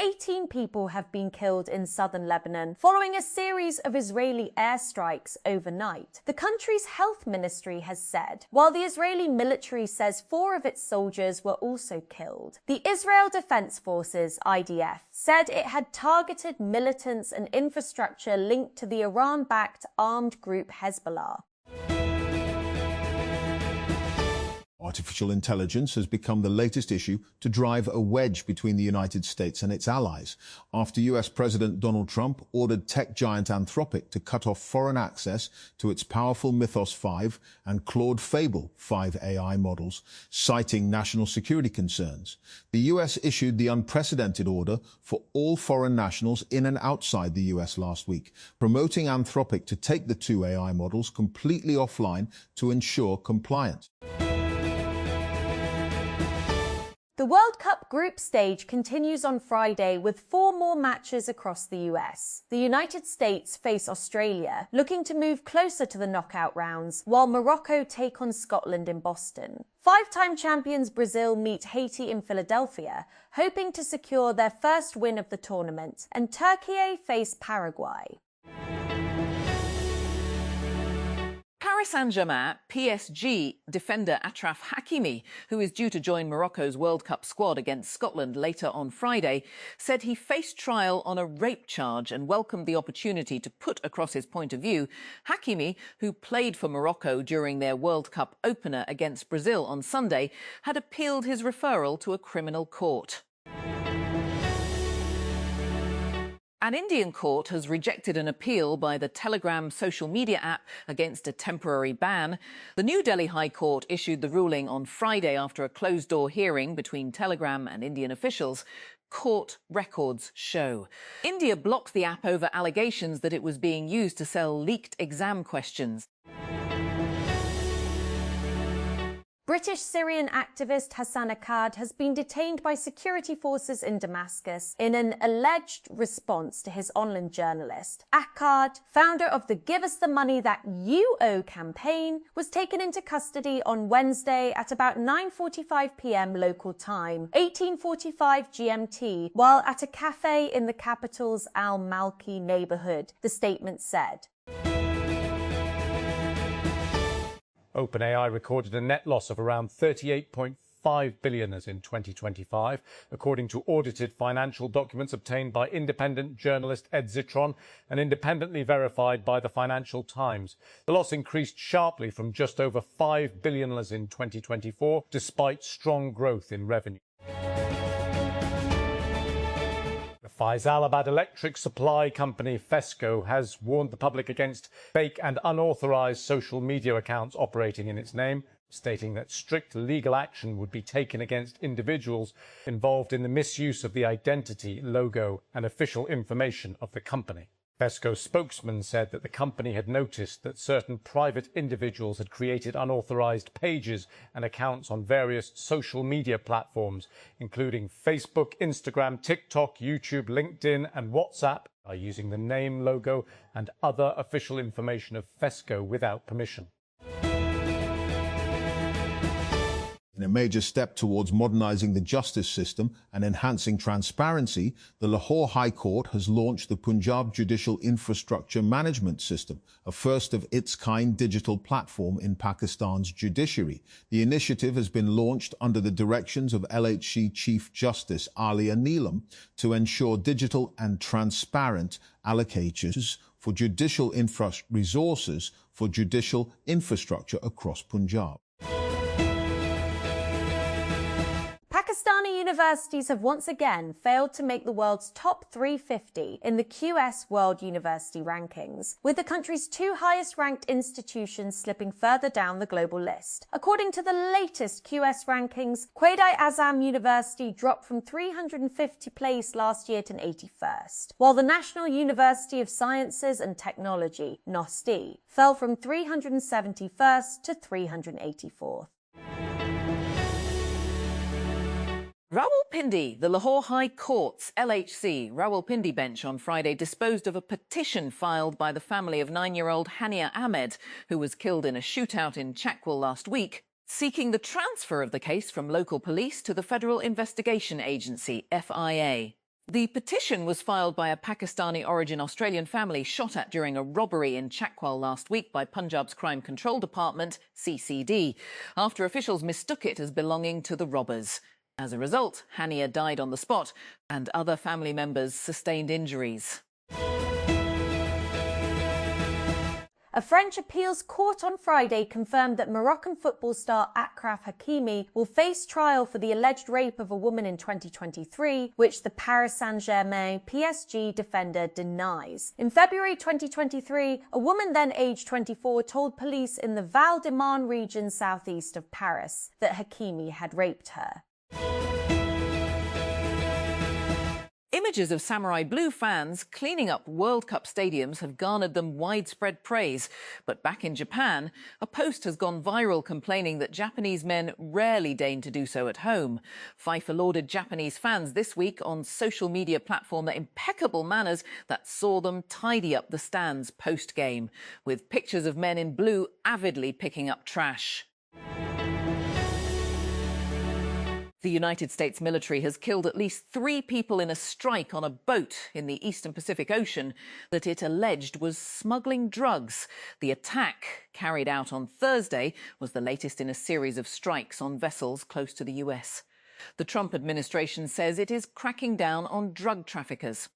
18 people have been killed in southern Lebanon following a series of Israeli airstrikes overnight. The country's health ministry has said, while the Israeli military says 4 of its soldiers were also killed. The Israel Defense Forces, IDF, said it had targeted militants and infrastructure linked to the Iran-backed armed group Hezbollah. Artificial intelligence has become the latest issue to drive a wedge between the United States and its allies, after US President Donald Trump ordered tech giant Anthropic to cut off foreign access to its powerful Mythos 5 and Claude Fable 5 AI models, citing national security concerns. The US issued the unprecedented order for all foreign nationals in and outside the US last week, promoting Anthropic to take the 2 AI models completely offline to ensure compliance. The World Cup group stage continues on Friday with 4 more matches across the US. The United States face Australia, looking to move closer to the knockout rounds, while Morocco take on Scotland in Boston. 5-time champions Brazil meet Haiti in Philadelphia, hoping to secure their first win of the tournament, and Turkey face Paraguay. Paris Saint-Germain PSG defender Achraf Hakimi, who is due to join Morocco's World Cup squad against Scotland later on Friday, said he faced trial on a rape charge and welcomed the opportunity to put across his point of view. Hakimi, who played for Morocco during their World Cup opener against Brazil on Sunday, had appealed his referral to a criminal court. An Indian court has rejected an appeal by the Telegram social media app against a temporary ban. The New Delhi High Court issued the ruling on Friday after a closed-door hearing between Telegram and Indian officials. Court records show. India blocked the app over allegations that it was being used to sell leaked exam questions. British Syrian activist Hassan Akkad has been detained by security forces in Damascus in an alleged response to his online journalist. Akkad, founder of the Give Us the Money That You Owe campaign, was taken into custody on Wednesday at about 9:45 p.m. local time, 18:45 GMT, while at a cafe in the capital's Al-Malki neighborhood, the statement said. OpenAI recorded a net loss of around $38.5 billion in 2025, according to audited financial documents obtained by independent journalist Ed Zitron and independently verified by the Financial Times. The loss increased sharply from just over $5 billion in 2024, despite strong growth in revenue. The Faisalabad electric supply company Fesco has warned the public against fake and unauthorized social media accounts operating in its name, stating that strict legal action would be taken against individuals involved in the misuse of the identity, logo, and official information of the company. Fesco spokesman said that the company had noticed that certain private individuals had created unauthorized pages and accounts on various social media platforms, including Facebook, Instagram, TikTok, YouTube, LinkedIn, and WhatsApp, by using the name, logo, and other official information of Fesco without permission. In a major step towards modernizing the justice system and enhancing transparency, the Lahore High Court has launched the Punjab Judicial Infrastructure Management System, a first-of-its-kind digital platform in Pakistan's judiciary. The initiative has been launched under the directions of LHC Chief Justice Alia Neelam to ensure digital and transparent allocations for judicial resources for judicial infrastructure across Punjab. Pakistani universities have once again failed to make the world's top 350 in the QS World University Rankings, with the country's 2 highest-ranked institutions slipping further down the global list. According to the latest QS rankings, Quaid-i-Azam University dropped from 350th place last year to 81st, while the National University of Sciences and Technology, NOSTI, fell from 371st to 384th. Rawalpindi, the Lahore High Court's LHC Rawalpindi bench on Friday disposed of a petition filed by the family of 9-year-old Hania Ahmed, who was killed in a shootout in Chakwal last week, seeking the transfer of the case from local police to the Federal Investigation Agency, FIA. The petition was filed by a Pakistani origin Australian family shot at during a robbery in Chakwal last week by Punjab's Crime Control Department, CCD, after officials mistook it as belonging to the robbers. As a result, Hania died on the spot and other family members sustained injuries. A French appeals court on Friday confirmed that Moroccan football star Achraf Hakimi will face trial for the alleged rape of a woman in 2023, which the Paris Saint-Germain PSG defender denies. In February 2023, a woman then aged 24 told police in the Val-de-Marne region southeast of Paris that Hakimi had raped her. Images of Samurai Blue fans cleaning up World Cup stadiums have garnered them widespread praise. But back in Japan, a post has gone viral complaining that Japanese men rarely deign to do so at home. FIFA lauded Japanese fans this week on social media platform their impeccable manners that saw them tidy up the stands post-game, with pictures of men in blue avidly picking up trash. The United States military has killed at least 3 people in a strike on a boat in the Eastern Pacific Ocean that it alleged was smuggling drugs. The attack, carried out on Thursday, was the latest in a series of strikes on vessels close to the US. The Trump administration says it is cracking down on drug traffickers.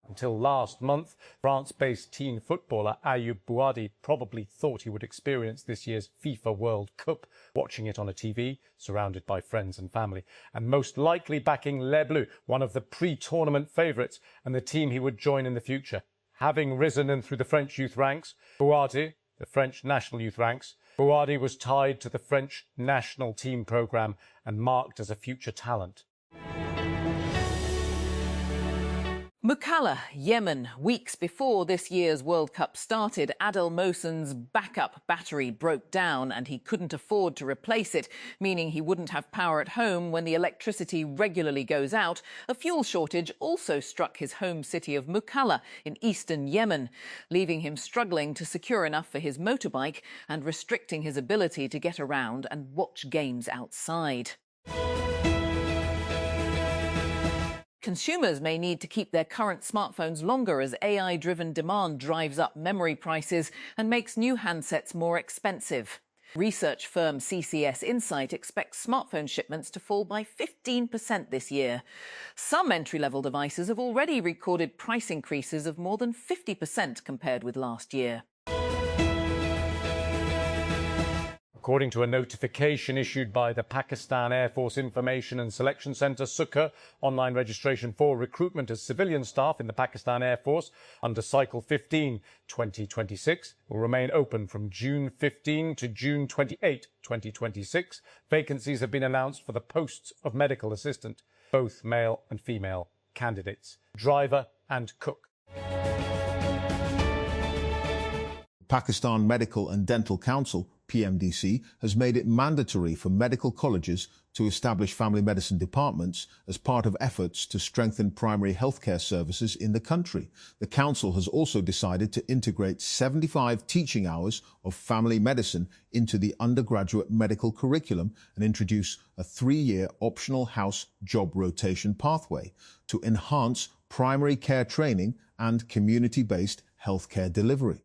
Until last month, France-based teen footballer Ayoub Bouadi probably thought he would experience this year's FIFA World Cup, watching it on a TV, surrounded by friends and family, and most likely backing Les Bleus, one of the pre-tournament favourites, and the team he would join in the future. Having risen in through the French youth ranks, Bouadi, the French national youth ranks, Bouadi was tied to the French national team programme and marked as a future talent. Mukalla, Yemen. Weeks before this year's World Cup started, Adel Mohsen's backup battery broke down and he couldn't afford to replace it, meaning he wouldn't have power at home when the electricity regularly goes out. A fuel shortage also struck his home city of Mukalla in eastern Yemen, leaving him struggling to secure enough for his motorbike and restricting his ability to get around and watch games outside. Consumers may need to keep their current smartphones longer as AI-driven demand drives up memory prices and makes new handsets more expensive. Research firm CCS Insight expects smartphone shipments to fall by 15% this year. Some entry-level devices have already recorded price increases of more than 50% compared with last year. According to a notification issued by the Pakistan Air Force Information and Selection Centre, Sukkah, online registration for recruitment as civilian staff in the Pakistan Air Force under Cycle 15 2026 will remain open from June 15 to June 28, 2026. Vacancies have been announced for the posts of medical assistant, both male and female candidates, driver and cook. Pakistan Medical and Dental Council, PMDC, has made it mandatory for medical colleges to establish family medicine departments as part of efforts to strengthen primary healthcare services in the country. The council has also decided to integrate 75 teaching hours of family medicine into the undergraduate medical curriculum and introduce a 3-year optional house job rotation pathway to enhance primary care training and community-based healthcare delivery.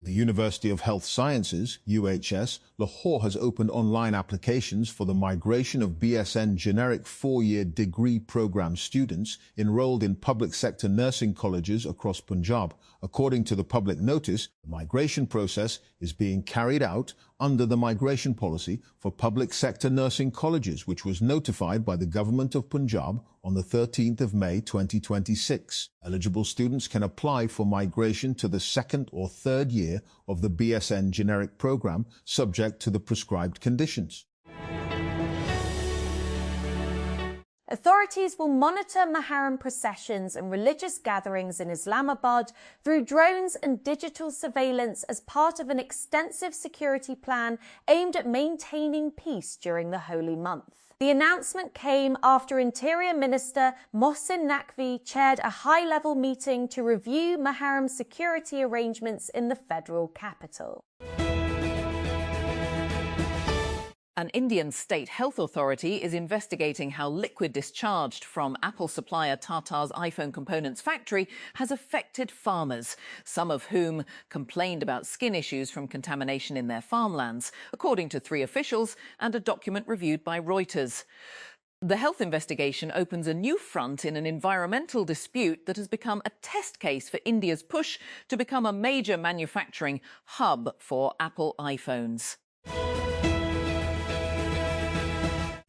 The University of Health Sciences, UHS, Lahore has opened online applications for the migration of BSN generic 4-year degree program students enrolled in public sector nursing colleges across Punjab. According to the public notice, the migration process is being carried out under the migration policy for public sector nursing colleges, which was notified by the government of Punjab on the 13th of May 2026. Eligible students can apply for migration to the 2nd or 3rd year of the BSN generic program, subject to the prescribed conditions. Authorities will monitor Muharram processions and religious gatherings in Islamabad through drones and digital surveillance as part of an extensive security plan aimed at maintaining peace during the holy month. The announcement came after Interior Minister Mohsin Naqvi chaired a high-level meeting to review Muharram security arrangements in the federal capital. An Indian state health authority is investigating how liquid discharged from Apple supplier Tata's iPhone components factory has affected farmers, some of whom complained about skin issues from contamination in their farmlands, according to 3 officials and a document reviewed by Reuters. The health investigation opens a new front in an environmental dispute that has become a test case for India's push to become a major manufacturing hub for Apple iPhones.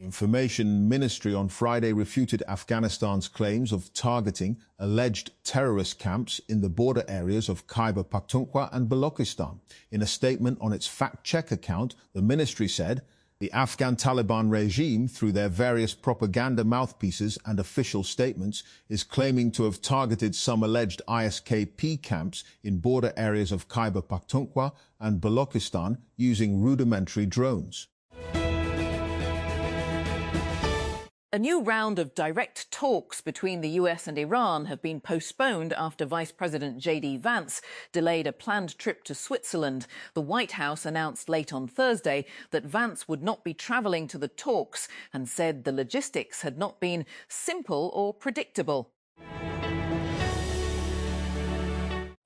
Information Ministry on Friday refuted Afghanistan's claims of targeting alleged terrorist camps in the border areas of Khyber Pakhtunkhwa and Balochistan. In a statement on its fact-check account, the ministry said, "The Afghan Taliban regime, through their various propaganda mouthpieces and official statements, is claiming to have targeted some alleged ISKP camps in border areas of Khyber Pakhtunkhwa and Balochistan using rudimentary drones." A new round of direct talks between the US and Iran have been postponed after Vice President J.D. Vance delayed a planned trip to Switzerland. The White House announced late on Thursday that Vance would not be travelling to the talks and said the logistics had not been simple or predictable.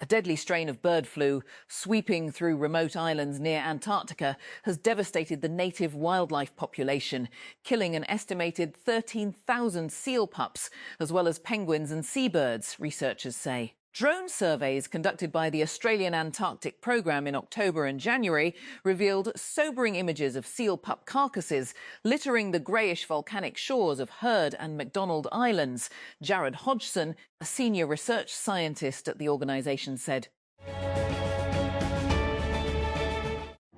A deadly strain of bird flu sweeping through remote islands near Antarctica has devastated the native wildlife population, killing an estimated 13,000 seal pups, as well as penguins and seabirds, researchers say. Drone surveys conducted by the Australian Antarctic Programme in October and January revealed sobering images of seal pup carcasses littering the greyish volcanic shores of Heard and McDonald Islands. Jared Hodgson, a senior research scientist at the organisation, said,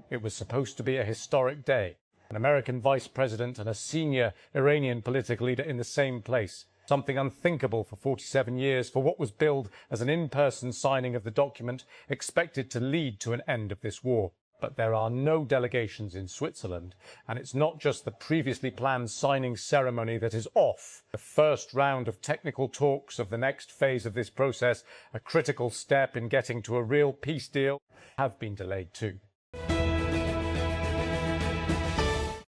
It was supposed to be a historic day. An American vice president and a senior Iranian political leader in the same place. Something unthinkable for 47 years for what was billed as an in-person signing of the document expected to lead to an end of this war. But there are no delegations in Switzerland, and it's not just the previously planned signing ceremony that is off. The first round of technical talks of the next phase of this process, a critical step in getting to a real peace deal, have been delayed too.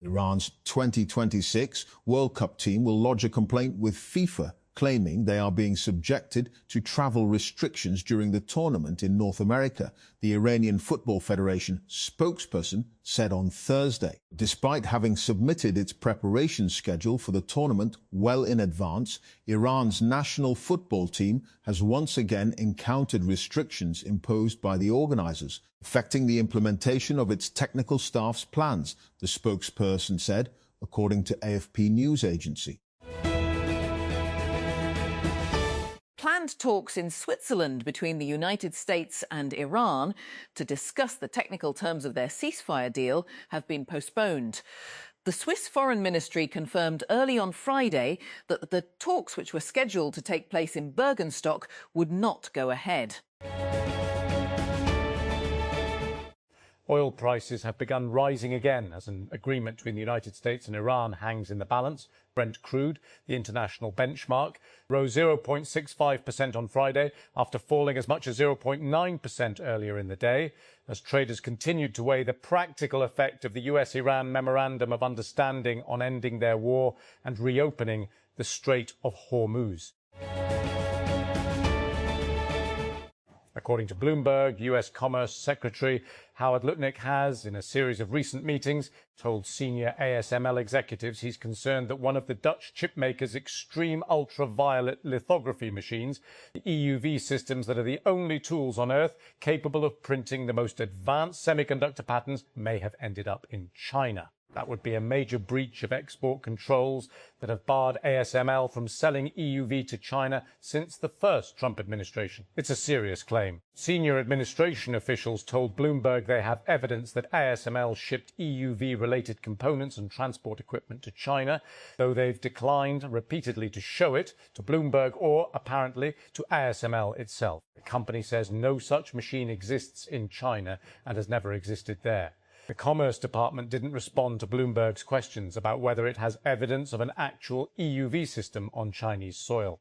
Iran's 2026 World Cup team will lodge a complaint with FIFA, claiming they are being subjected to travel restrictions during the tournament in North America, the Iranian Football Federation spokesperson said on Thursday. Despite having submitted its preparation schedule for the tournament well in advance, Iran's national football team has once again encountered restrictions imposed by the organisers, affecting the implementation of its technical staff's plans, the spokesperson said, according to AFP news agency. Planned talks in Switzerland between the United States and Iran to discuss the technical terms of their ceasefire deal have been postponed. The Swiss Foreign Ministry confirmed early on Friday that the talks, which were scheduled to take place in Bergenstock, would not go ahead. Oil prices have begun rising again as an agreement between the United States and Iran hangs in the balance. Brent crude, the international benchmark, rose 0.65% on Friday after falling as much as 0.9% earlier in the day, as traders continued to weigh the practical effect of the US-Iran Memorandum of Understanding on ending their war and reopening the Strait of Hormuz. According to Bloomberg, US Commerce Secretary Howard Lutnick has, in a series of recent meetings, told senior ASML executives he's concerned that one of the Dutch chipmaker's extreme ultraviolet lithography machines, the EUV systems that are the only tools on Earth capable of printing the most advanced semiconductor patterns, may have ended up in China. That would be a major breach of export controls that have barred ASML from selling EUV to China since the first Trump administration. It's a serious claim. Senior administration officials told Bloomberg they have evidence that ASML shipped EUV-related components and transport equipment to China, though they've declined repeatedly to show it to Bloomberg or, apparently, to ASML itself. The company says no such machine exists in China and has never existed there. The Commerce Department didn't respond to Bloomberg's questions about whether it has evidence of an actual EUV system on Chinese soil.